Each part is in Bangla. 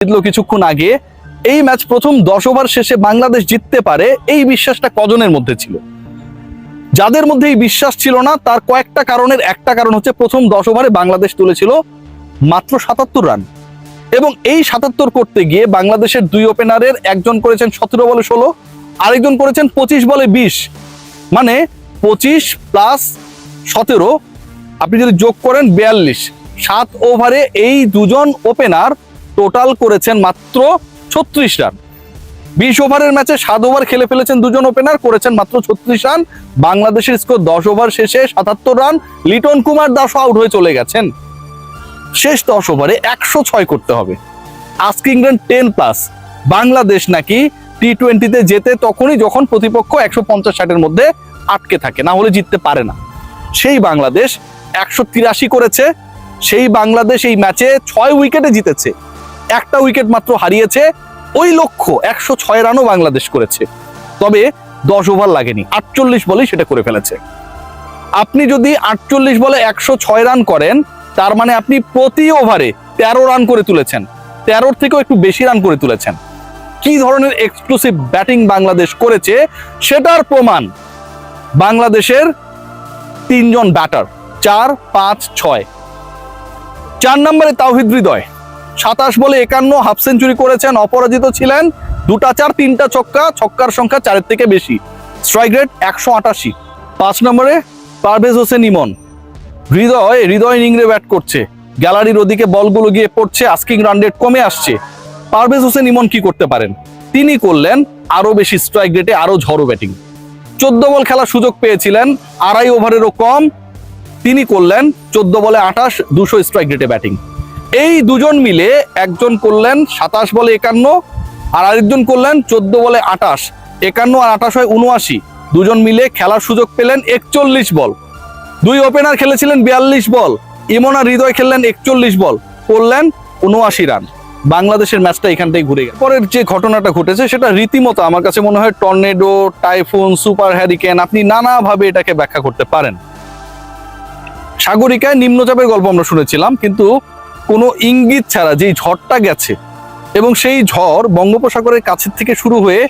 জিতলো কিছুক্ষণ আগে। এই ম্যাচ প্রথম 10 ওভার শেষে বাংলাদেশ জিততে পারে, এই বিশ্বাসটা কজনের মধ্যে ছিল? যাদের মধ্যে এই বিশ্বাস ছিল না তার কয়েকটা কারণের একটা কারণ হচ্ছে প্রথম 10 ওভারে বাংলাদেশ তুলেছিল মাত্র 77 রান, এবং এই 77 করতে গিয়ে বাংলাদেশের দুই ওপেনারের একজন করেছেন 17 বলে 16, আরেকজন করেছেন 25 বলে 20, মানে 25 প্লাস 17 আপনি যদি যোগ করেন 42। 7 ওভারে এই দুজন ওপেনার টোটাল করেছেন মাত্র 36 রান। 20 ওভারের ম্যাচে 7 ওভার খেলে ফেলেছেন দুজন ওপেনার, করেছেন মাত্র 36 রান। বাংলাদেশের স্কোর 10 ওভার শেষে 77 রান। লিটন কুমার দাসও আউট হয়ে চলে গেছেন। শেষ 10 ওভারে 106 করতে হবে। Asking run 10+। বাংলাদেশ নাকি টি-20-তে জেতে তখনই যখন প্রতিপক্ষ 150-60-এর মধ্যে আটকে থাকে, না হলে জিততে পারে না। সেই বাংলাদেশ 183 করেছে। সেই বাংলাদেশ এই ম্যাচে 6 উইকেটে জিতেছে, একটা উইকেট মাত্র হারিয়েছে। ওই লক্ষ্য 106 রানও বাংলাদেশ করেছে, তবে 10 ওভার লাগেনি, 48 বলেই সেটা করে ফেলেছে। আপনি যদি 48 বলে 106 রান করেন, তার মানে আপনি প্রতি ওভারে 13 রান করে তুলেছেন, 13 থেকেও একটু বেশি রান করে তুলেছেন। কি ধরনের এক্সক্লুসিভ ব্যাটিং বাংলাদেশ করেছে সেটার প্রমাণ বাংলাদেশের 3 জন ব্যাটার, 4, 5, 6। 4 নম্বরে তাওহিদ হৃদয় 27 বলে 51, হাফ সেঞ্চুরি করেছেন, অপরাজিত ছিলেন, 2টা 4, 3টা ছক্কা, ছক্কার সংখ্যা 4-এর থেকে বেশি, স্ট্রাইক রেট 188। 5 নম্বরে পারভেজ হোসেন ইমন। হৃদয় নিংড়ে ব্যাট করছে, গ্যালারির ওদিকে বলগুলো গিয়ে পড়ছে, আস্কিং রান রেট কমে আসছে। পারভেজ হোসেন ইমন কি করতে পারেন? তিনি করলেন আরো বেশি স্ট্রাইক রেটে আরো ঝড়ো ব্যাটিং। 14 বল খেলার সুযোগ পেয়েছিলেন, 2.5 ওভারেরও কম, তিনি করলেন 14 বলে 28, 200 স্ট্রাইক রেটে ব্যাটিং। এই দুজন মিলে একজন করলেন 27 বলে 51, আর আরেকজন করলেন 14 বলে 28, 51 আর 28 হয় 79। দুজন মিলে খেলার সুযোগ পেলেন 41 বল। দুই ওপেনার খেলেছিলেন 42 বল, ইমন আর হৃদয় খেললেন 41 বল, করলেন 79 রান। বাংলাদেশের ম্যাচটা এখানটাই ঘুরে গেল। পরের যে ঘটনাটা ঘটেছে সেটা রীতিমতো আমার কাছে মনে হয় টর্নেডো, টাইফুন, সুপার হ্যারিকেন, আপনি নানাভাবে এটাকে ব্যাখ্যা করতে পারেন। সাগরিকায় নিম্নচাপের গল্প আমরা শুনেছিলাম, কিন্তু কোনো ইঙ্গিত ছাড়া যেই ঝড়টা গেছে, এবং সেই ঝড় বঙ্গোপসাগরের কাছের থেকে শুরু হয়ে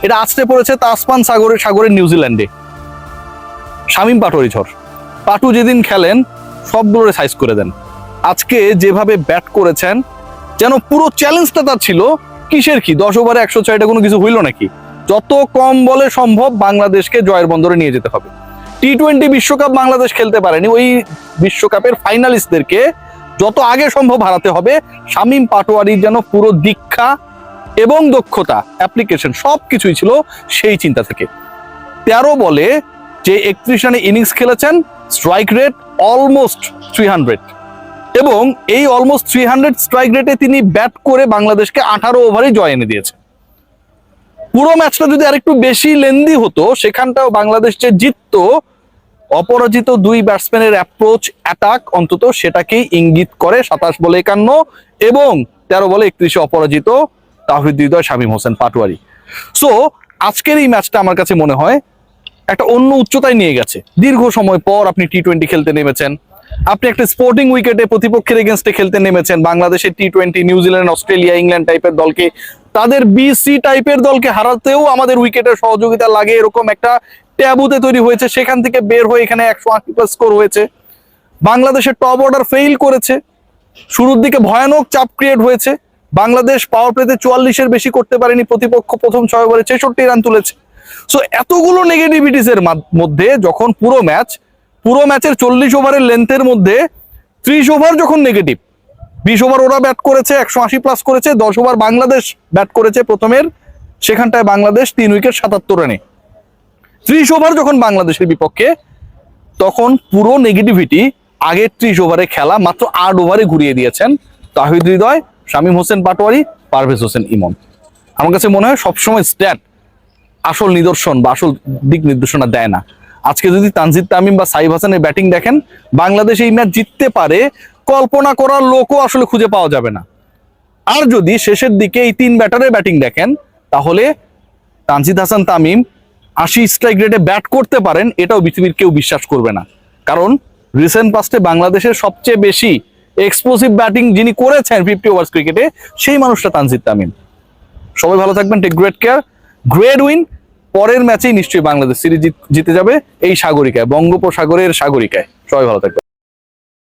এটা আছড়ে পড়েছে তাসমান সাগরের নিউজিল্যান্ডে। শামীম পাটোয়ারি ঝড়, পাটু যেদিন খেলেন সবগুলোরে সাইজ করে দেন। আজকে যেভাবে ব্যাট করেছেন, যেন পুরো চ্যালেঞ্জটা তার ছিল কিসের কি 10 ওভারে 106টা কোনো কিছু হইল নাকি? যত কম বলে সম্ভব বাংলাদেশকে জয়ের বন্দরে নিয়ে যেতে হবে। টি-20 বিশ্বকাপ বাংলাদেশ খেলতে পারেনি, ওই বিশ্বকাপের ফাইনালিস্টদেরকে যত আগে সম্ভব হারাতে হবে। শামীম পাটোয়ারির যেন পুরো দীক্ষা এবং দক্ষতা, অ্যাপ্লিকেশন সবকিছুই ছিল সেই চিন্তা থেকে। 13 বলে যে 31 রানে ইনিংস খেলেছেন, স্ট্রাইক রেট অলমোস্ট 300, এবং এই অলমোস্ট 300 স্ট্রাইক রেটে তিনি ব্যাট করে বাংলাদেশকে 18 ওভারে জয় এনে দিয়েছে। পুরো ম্যাচটা যদি আরেকটু বেশি লেন্দি হতো, সেখানটাও বাংলাদেশ যে জিততো, অপরাজিত দুই ব্যাটসম্যানের অ্যাপ্রোচ, অ্যাটাক অন্তত সেটাকেই ইঙ্গিত করে। 27 বলে 51 এবং 13 বলে 31 অপরাজিত তাওহিদ হৃদয়, শামীম হোসেন পাটোয়ারি। সো আজকের এই ম্যাচটা আমার কাছে মনে হয় একটা অন্য উচ্চতায় নিয়ে গেছে। দীর্ঘ সময় পর আপনি টি-20 খেলতে নেমেছেন, আপনি একটা স্পোর্টিং উইকেটে প্রতিপক্ষের এগেনস্টে খেলতে নেমেছেন। বাংলাদেশের টি-20 নিউজিল্যান্ড, অস্ট্রেলিয়া, ইংল্যান্ড টাইপের দলকে, তাদের BC টাইপের দলকে হারাতেও আমাদের উইকেটের সহযোগিতা লাগে, এরকম একটা ট্যাবুতে তৈরি হয়েছে। সেখান থেকে বের হয়ে এখানে 180+ স্কোর হয়েছে। বাংলাদেশের টপ অর্ডার ফেইল করেছে, শুরুর দিকে ভয়ানক চাপ ক্রিয়েট হয়েছে। বাংলাদেশ পাওয়ার প্লেতে 44-এর বেশি করতে পারেনি, প্রতিপক্ষ প্রথম 6 ওভারে 66 রান তুলেছে। সো এতগুলো নেগেটিভিটিসের মধ্যে যখন পুরো ম্যাচের 40 ওভারের লেন্থের মধ্যে 30 ওভার যখন নেগেটিভ, 20 ওভার ওরা ব্যাট করেছে, 180+ করেছে, 10 ওভার বাংলাদেশ ব্যাট করেছে প্রথমের, সেখানটায় বাংলাদেশ 3 উইকেট 77 রানে। 30 ওভার যখন বাংলাদেশের বিপক্ষে, তখন পুরো নেগেটিভিটি আগের 30 ওভারে খেলা মাত্র 8 ওভারে ঘুরিয়ে দিয়েছেন তাওহিদ হৃদয়, শামীম হোসেন পাটোয়ারি, পারভেজ হোসেন ইমন। আমার কাছে মনে হয় সবসময় স্ট্যাট আসল নিদর্শন বা আসল দিক নির্দেশনা দেয় না। আজকে যদি তানজিদ তামিম বা সাইফ হাসানের ব্যাটিং দেখেন, বাংলাদেশ এই ম্যাচ জিততে পারে কল্পনা করার লোকও আসলে খুঁজে পাওয়া যাবে না। আর যদি শেষের দিকে এই 3 ব্যাটারের ব্যাটিং দেখেন, তাহলে তানজিদ হাসান তামিম 80 স্ট্রাইক রেটে ব্যাট করতে পারেন, এটাও পৃথিবীর কেউ বিশ্বাস করবে না। কারণ রিসেন্ট পাস্টে বাংলাদেশের সবচেয়ে বেশি এক্সপ্লোসিভ ব্যাটিং যিনি করেছেন 50 ওভার্স ক্রিকেটে, সেই মানুষটা তানজিদ তামিম। সবাই ভালো থাকবেন, take great care, great win. পরের ম্যাচেই নিশ্চয়ই বাংলাদেশ সিরিজ জিতে যাবে এই সাগরিকায়, বঙ্গোপসাগরের সাগরিকায়। সবাই ভালো থাকবেন।